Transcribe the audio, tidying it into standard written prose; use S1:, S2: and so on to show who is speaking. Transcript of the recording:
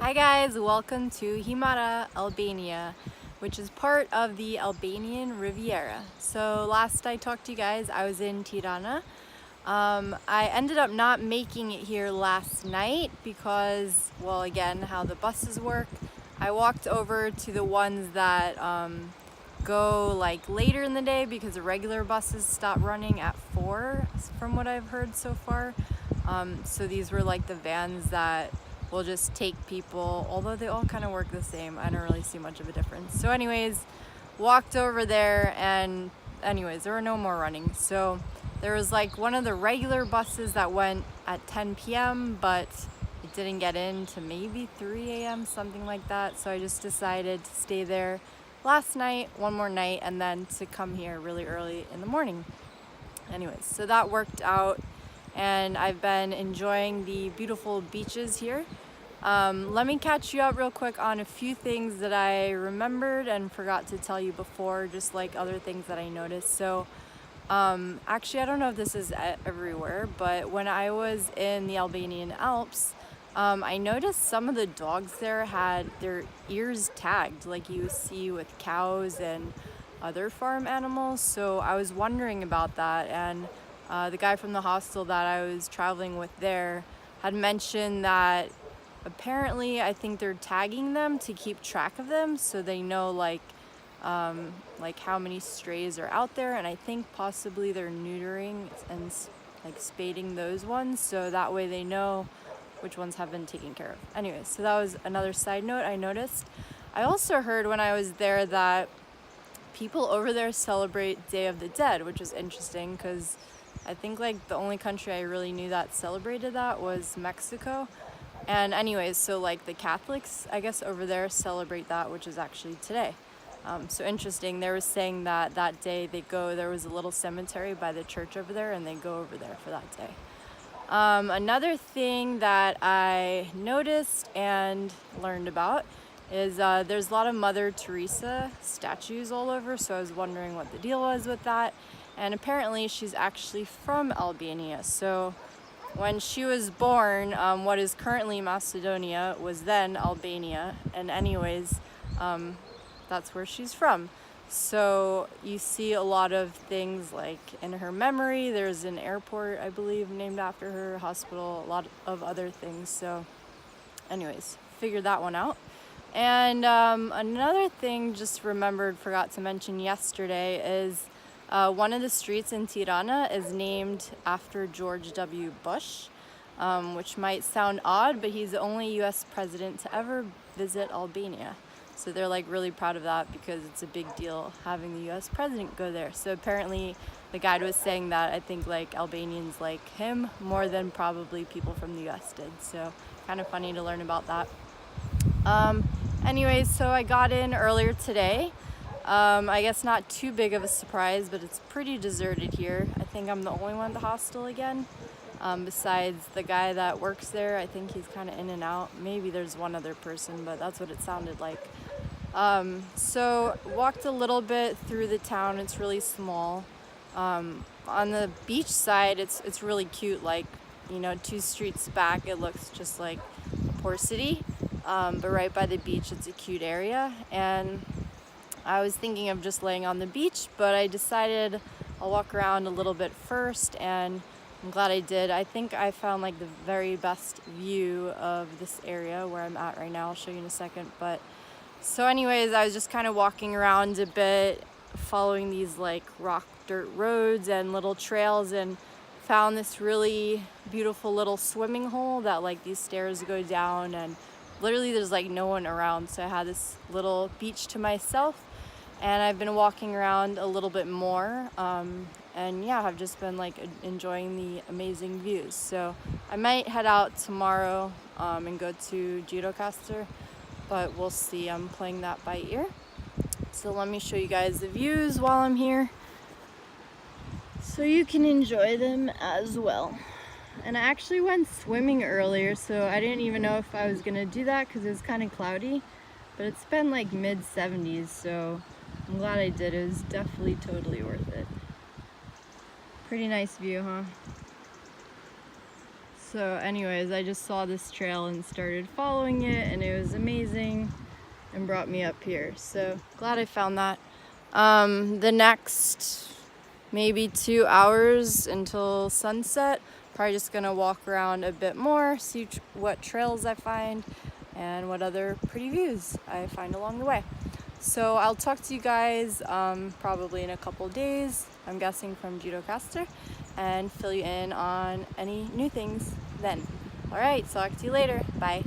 S1: Hi guys, welcome to Himarë, Albania, which is part of the Albanian Riviera. So last I talked to you guys, I was in Tirana. I ended up not making it here last night because, well, again, how the buses work. I walked over to the ones that go like later in the day because the regular buses stop running at 4 from what I've heard so far. So these were like the vans that will just take people, although they all kind of work the same. I don't really see much of a difference. So anyways, walked over there and anyways, there were no more running. So there was like one of the regular buses that went at 10 p.m. but it didn't get in to maybe 3 a.m., something like that. So I just decided to stay there last night, one more night, and then to come here really early in the morning. Anyways, so that worked out. And I've been enjoying the beautiful beaches here. Let me catch you up real quick on a few things that I remembered and forgot to tell you before, just like other things that I noticed. So actually, I don't know if this is everywhere, but when I was in the Albanian Alps, I noticed some of the dogs there had their ears tagged like you see with cows and other farm animals. So I was wondering about that, and the guy from the hostel that I was traveling with there had mentioned that apparently I think they're tagging them to keep track of them so they know like how many strays are out there, and I think possibly they're neutering and like spading those ones so that way they know which ones have been taken care of. Anyway, so that was another side note I noticed. I also heard when I was there that people over there celebrate Day of the Dead, which is interesting because I think like the only country I really knew that celebrated that was Mexico. And anyways, so like the Catholics, I guess over there celebrate that, which is actually today. So interesting, they were saying that that day there was a little cemetery by the church over there and they go over there for that day. Another thing that I noticed and learned about is there's a lot of Mother Teresa statues all over, so I was wondering what the deal was with that. And apparently she's actually from Albania. So when she was born, what is currently Macedonia was then Albania. And anyways, that's where she's from. So you see a lot of things like in her memory. There's an airport, I believe, named after her, a hospital, a lot of other things. So anyways, figured that one out. And another thing just forgot to mention yesterday is one of the streets in Tirana is named after George W. Bush, which might sound odd, but he's the only US president to ever visit Albania. So they're like really proud of that because it's a big deal having the US president go there. So apparently the guide was saying that I think like Albanians like him more than probably people from the US did. So kind of funny to learn about that. Anyways, so I got in earlier today. I guess not too big of a surprise, but it's pretty deserted here. I think I'm the only one at the hostel again, besides the guy that works there. I think he's kind of in and out. Maybe there's one other person, but that's what it sounded like. So walked a little bit through the town. It's really small. On the beach side, it's really cute. Like, you know, 2 streets back, it looks just like a poor city. But right by the beach, it's a cute area. And I was thinking of just laying on the beach, but I decided I'll walk around a little bit first, and I'm glad I did. I think I found like the very best view of this area where I'm at right now. I'll show you in a second. But so anyways, I was just kind of walking around a bit, following these like rock dirt roads and little trails, and found this really beautiful little swimming hole that like these stairs go down, and literally there's like no one around. So I had this little beach to myself. And I've been walking around a little bit more, and yeah, I've just been like enjoying the amazing views. So I might head out tomorrow and go to Gjirokastër, but we'll see. I'm playing that by ear. So let me show you guys the views while I'm here, so you can enjoy them as well. And I actually went swimming earlier, so I didn't even know if I was gonna do that because it was kind of cloudy, but it's been like mid-70s, so I'm glad I did. It was definitely totally worth it. Pretty nice view, huh? So anyways, I just saw this trail and started following it, and it was amazing and brought me up here. So glad I found that. The next maybe 2 hours until sunset, probably just gonna walk around a bit more, see what trails I find and what other pretty views I find along the way. So I'll talk to you guys probably in a couple days, I'm guessing from Gjirokastër, and fill you in on any new things then. Alright, talk to you later. Bye.